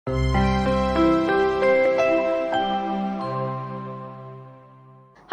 Hello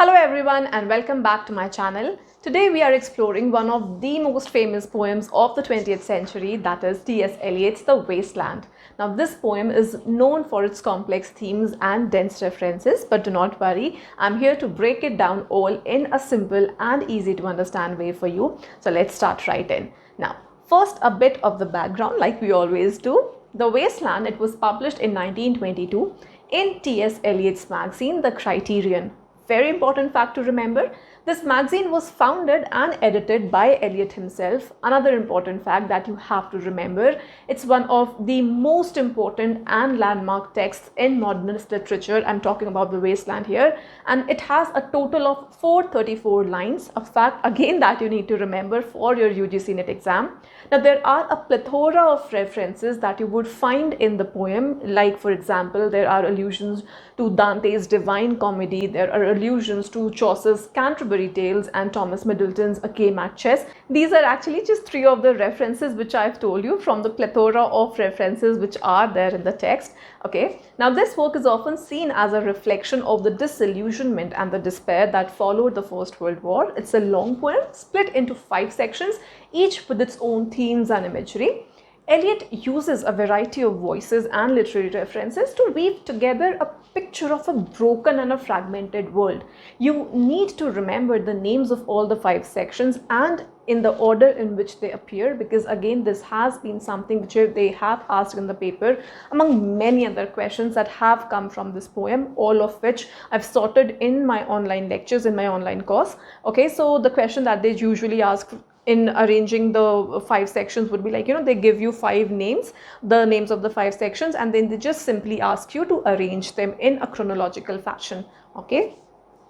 everyone and welcome back to my channel. Today we are exploring one of the most famous poems of the 20th century, that is T.S. Eliot's The Wasteland. Now this poem is known for its complex themes and dense references, but do not worry, I'm here to break it down all in a simple and easy to understand way for you. So let's start right in. Now first, a bit of the background like we always do. The Wasteland, it was published in 1922 in T.S. Eliot's magazine The Criterion. Very important fact to remember, this magazine was founded and edited by Eliot himself. Another important fact that you have to remember, it's one of the most important and landmark texts in modernist literature. I'm talking about The Wasteland here, and it has a total of 434 lines, a fact again that you need to remember for your UGC NET exam. Now there are a plethora of references that you would find in the poem, like for example there are allusions to Dante's Divine Comedy, there are allusions to Chaucer's Canterbury Tales and Thomas Middleton's A Game at Chess. These are actually just three of the references which I've told you from the plethora of references which are there in the text. Okay, now this work is often seen as a reflection of the disillusionment and the despair that followed the First World War. It's a long poem split into 5 sections, each with its own themes and imagery. Eliot uses a variety of voices and literary references to weave together a picture of a broken and a fragmented world. You need to remember the names of all the 5 sections and in the order in which they appear, because again this has been something which they have asked in the paper among many other questions that have come from this poem, all of which I've sorted in my online lectures, in my online course. Okay, so the question that they usually ask in arranging the 5 sections would be like, they give you 5 names, the names of the 5 sections, and then they just simply ask you to arrange them in a chronological fashion. Okay.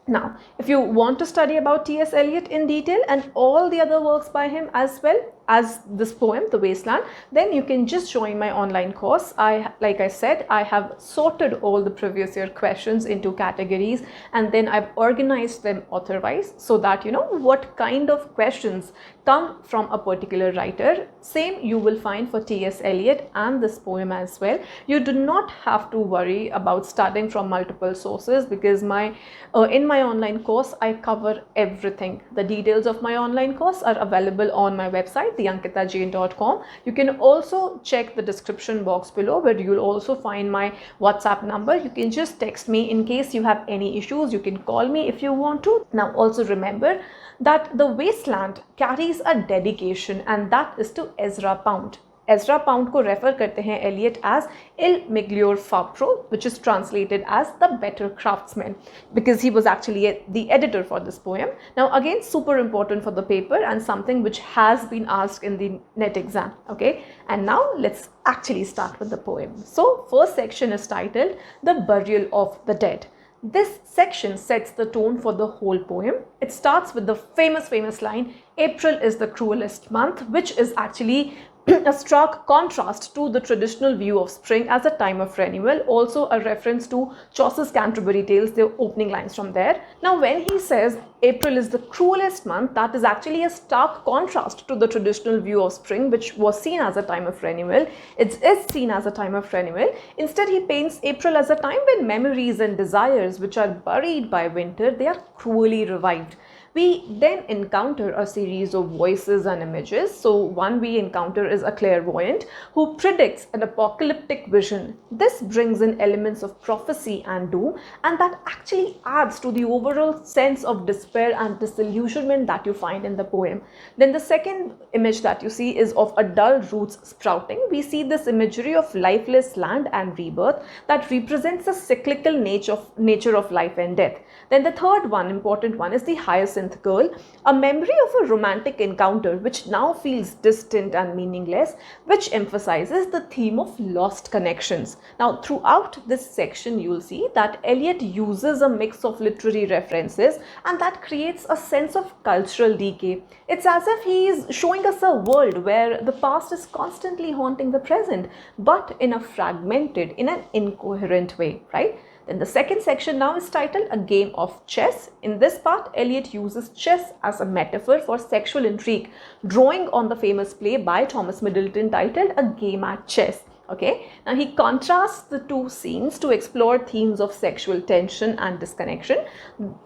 Now, if you want to study about T.S. Eliot in detail and all the other works by him as well as this poem, The Wasteland, then you can just join my online course. Like I said, I have sorted all the previous year questions into categories and then I've organized them author-wise so that you know what kind of questions come from a particular writer. Same you will find for T.S. Eliot and this poem as well. You do not have to worry about studying from multiple sources because in my online course I cover everything. The details of my online course are available on my website theankitajain.com. You can also check the description box below where you'll also find my WhatsApp number. You can just text me in case you have any issues. You can call me if you want to. Now also remember that The Wasteland carries a dedication and that is to Ezra Pound. Ezra Pound को refer करते हैं Eliot as Il Miglior Fabbro, which is translated as the better craftsman, because he was actually the editor for this poem. Now again, super important for the paper and something which has been asked in the NET exam. Okay, and now let's actually start with the poem. So first section is titled The Burial of the Dead. This section sets the tone for the whole poem. It starts with the famous line, April is the cruelest month, which is actually a stark contrast to the traditional view of spring as a time of renewal, also a reference to Chaucer's Canterbury Tales, the opening lines from there. Now when he says April is the cruelest month, that is actually a stark contrast to the traditional view of spring, which was seen as a time of renewal. It is seen as a time of renewal. Instead, he paints April as a time when memories and desires which are buried by winter, they are cruelly revived. We then encounter a series of voices and images. So one we encounter is a clairvoyant who predicts an apocalyptic vision. This brings in elements of prophecy and doom, and that actually adds to the overall sense of despair and disillusionment that you find in the poem. Then the second image that you see is of a dull roots sprouting. We see this imagery of lifeless land and rebirth that represents the cyclical nature of life and death. Then the third one, important one, is the hyacinth girl, a memory of a romantic encounter which now feels distant and meaningless, which emphasizes the theme of lost connections. Now throughout this section you will see that Eliot uses a mix of literary references and that creates a sense of cultural decay. It's as if he is showing us a world where the past is constantly haunting the present, but in a fragmented, in an incoherent way, right? Then the second section now is titled A Game of Chess. In this part, Eliot uses chess as a metaphor for sexual intrigue, drawing on the famous play by Thomas Middleton titled A Game at Chess. Okay, now he contrasts the two scenes to explore themes of sexual tension and disconnection.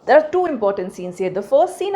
There are two important scenes here. The first scene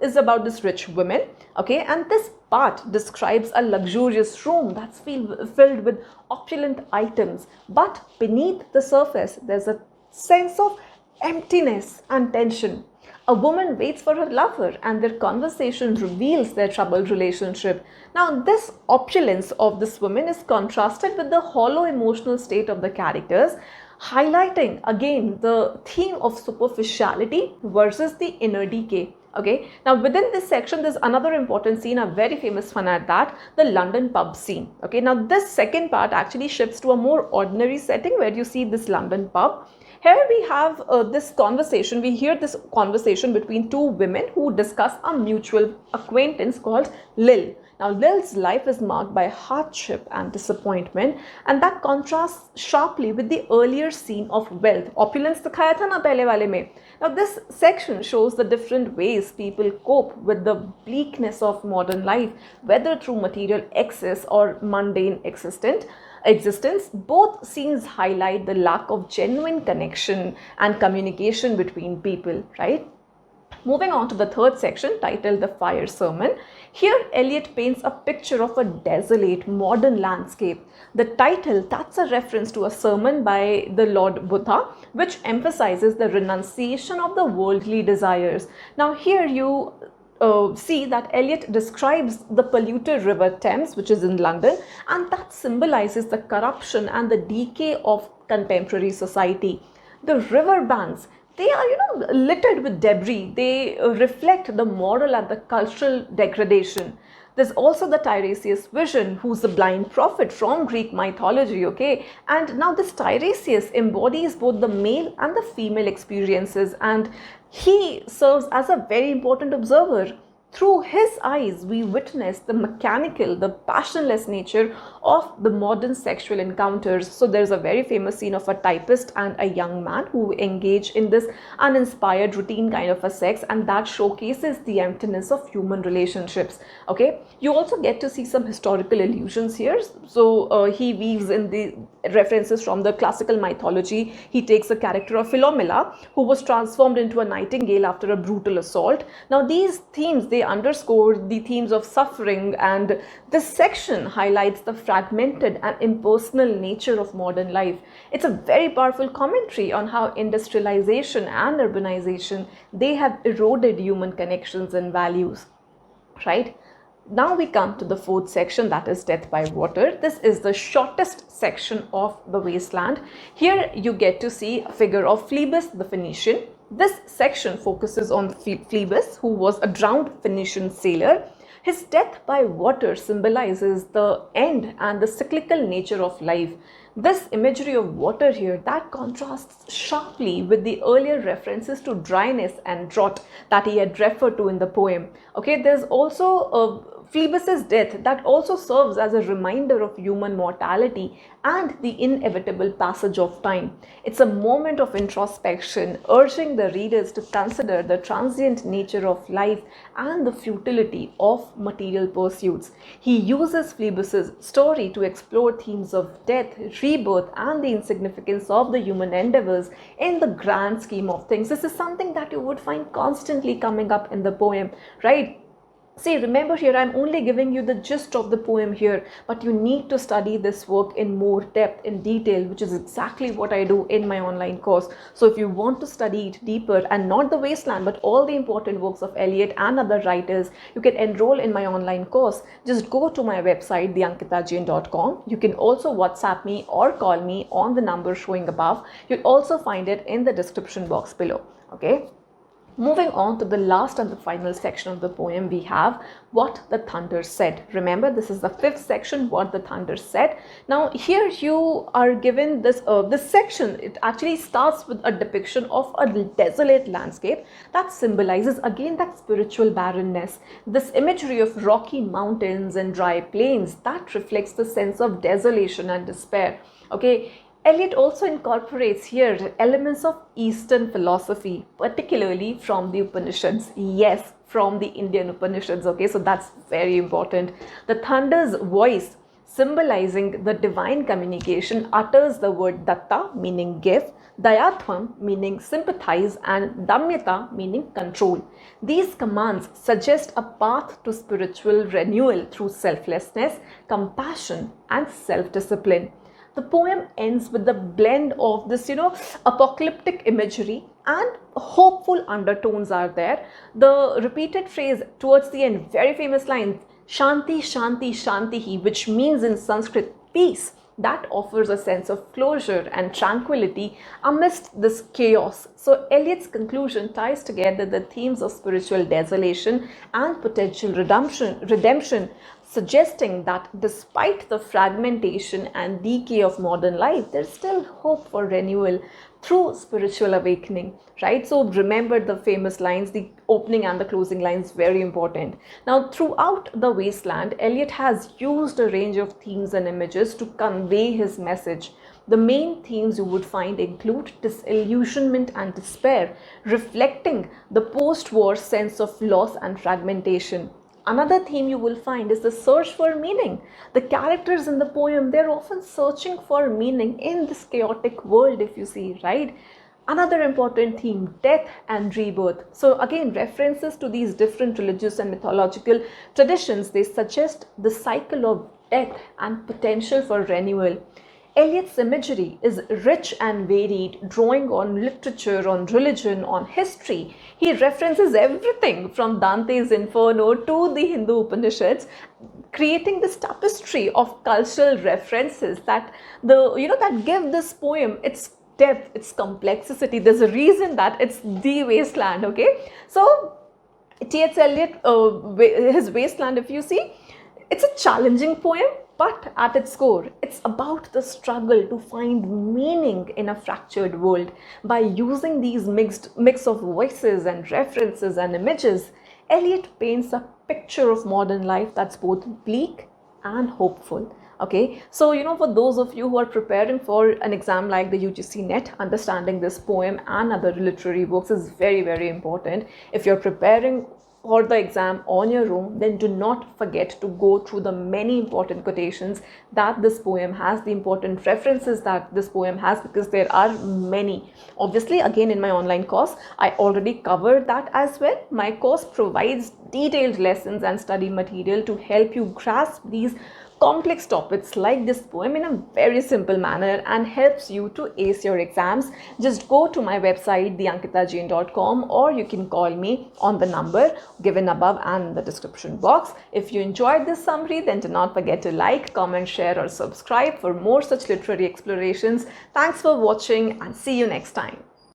is about this rich woman, okay, and this part describes a luxurious room that's filled with opulent items, but beneath the surface there's a sense of emptiness and tension. A woman waits for her lover and their conversation reveals their troubled relationship. Now, this opulence of this woman is contrasted with the hollow emotional state of the characters, highlighting again the theme of superficiality versus the inner decay. Okay, now within this section there's another important scene, a very famous one at that, the London pub scene. Okay, now this second part actually shifts to a more ordinary setting where you see this London pub. Here we have this conversation, we hear this conversation between two women who discuss a mutual acquaintance called Lil. Now Lil's life is marked by hardship and disappointment, and that contrasts sharply with the earlier scene of wealth. Opulence dikhaya tha na pehle wale mein. Now this section shows the different ways people cope with the bleakness of modern life, whether through material excess or mundane existence. Both scenes highlight the lack of genuine connection and communication between people, right? Moving on to the third section titled The Fire Sermon. Here Eliot paints a picture of a desolate modern landscape. The title, that's a reference to a sermon by the Lord Buddha, which emphasizes the renunciation of the worldly desires. Now here you see that Eliot describes the polluted river Thames, which is in London, and that symbolizes the corruption and the decay of contemporary society. The river banks, they are littered with debris. They reflect the moral and the cultural degradation. There's also the Tiresias vision, who's the blind prophet from Greek mythology, okay? And now this Tiresias embodies both the male and the female experiences, and he serves as a very important observer. Through his eyes, we witness the mechanical, the passionless nature of the modern sexual encounters. So there's a very famous scene of a typist and a young man who engage in this uninspired routine kind of a sex, and that showcases the emptiness of human relationships. Okay, you also get to see some historical allusions here. So he weaves in the references from the classical mythology. He takes the character of Philomela, who was transformed into a nightingale after a brutal assault. Now these themes, they underscore the themes of suffering, and this section highlights the fragmented and impersonal nature of modern life. It's a very powerful commentary on how industrialization and urbanization, they have eroded human connections and values, right? Now we come to the fourth section, that is Death by Water. This is the shortest section of The Wasteland. Here you get to see a figure of Phoebus the Phoenician. This section focuses on Phoebus, who was a drowned Phoenician sailor. His death by water symbolizes the end and the cyclical nature of life. This imagery of water here, that contrasts sharply with the earlier references to dryness and drought that he had referred to in the poem. Okay, there's also Phoebus's death that also serves as a reminder of human mortality and the inevitable passage of time. It's a moment of introspection, urging the readers to consider the transient nature of life and the futility of material pursuits. He uses Phoebus's story to explore themes of death, rebirth, and the insignificance of the human endeavors in the grand scheme of things. This is something that you would find constantly coming up in the poem, right? See, remember here, I'm only giving you the gist of the poem here, but you need to study this work in more depth, in detail, which is exactly what I do in my online course. So if you want to study it deeper, and not The Wasteland, but all the important works of Eliot and other writers, you can enroll in my online course. Just go to my website, theankitajain.com. You can also WhatsApp me or call me on the number showing above. You'll also find it in the description box below. Okay. Moving on to the last and the final section of the poem, we have What the Thunder Said. Remember, this is the fifth section, What the Thunder Said. Now here you are given this section. It actually starts with a depiction of a desolate landscape that symbolizes again that spiritual barrenness. This imagery of rocky mountains and dry plains, that reflects the sense of desolation and despair. Okay. Eliot also incorporates here elements of Eastern philosophy, particularly from the Upanishads. Yes, from the Indian Upanishads. Okay, so that's very important. The thunder's voice symbolizing the divine communication, utters the word datta, meaning give, dayatvam, meaning sympathize, and damyata, meaning control. These commands suggest a path to spiritual renewal through selflessness, compassion, and self-discipline. The poem ends with the blend of this, apocalyptic imagery and hopeful undertones are there. The repeated phrase towards the end, very famous line, Shanti, Shanti, Shantihi, which means in Sanskrit peace, that offers a sense of closure and tranquility amidst this chaos. So Eliot's conclusion ties together the themes of spiritual desolation and potential redemption, suggesting that despite the fragmentation and decay of modern life, there's still hope for renewal through spiritual awakening, right? So remember the famous lines, the opening and the closing lines, very important. Now, throughout The Wasteland, Eliot has used a range of themes and images to convey his message. The main themes you would find include disillusionment and despair, reflecting the post-war sense of loss and fragmentation. Another theme you will find is the search for meaning. The characters in the poem, they're often searching for meaning in this chaotic world, if you see, right? Another important theme, death and rebirth. So again, references to these different religious and mythological traditions, they suggest the cycle of death and potential for renewal. Eliot's imagery is rich and varied, drawing on literature, on religion, on history. He references everything from Dante's Inferno to the Hindu Upanishads, creating this tapestry of cultural references that that give this poem its depth, its complexity. There's a reason that it's the wasteland. Okay, so T.S. Eliot, his Wasteland, if you see, it's a challenging poem, but at its core, it's about the struggle to find meaning in a fractured world. By using these mix of voices and references and images, Eliot paints a picture of modern life that's both bleak and hopeful. Okay, so for those of you who are preparing for an exam like the UGC NET, understanding this poem and other literary works is very, very important. If you're preparing for the exam on your own, then do not forget to go through the many important quotations that this poem has, the important references that this poem has, because there are many. Obviously, again, in my online course, I already covered that as well. My course provides detailed lessons and study material to help you grasp these complex topics like this poem in a very simple manner and helps you to ace your exams. Just go to my website theankitajain.com, or you can call me on the number given above and in the description box. If you enjoyed this summary, then do not forget to like, comment, share or subscribe for more such literary explorations. Thanks for watching and see you next time.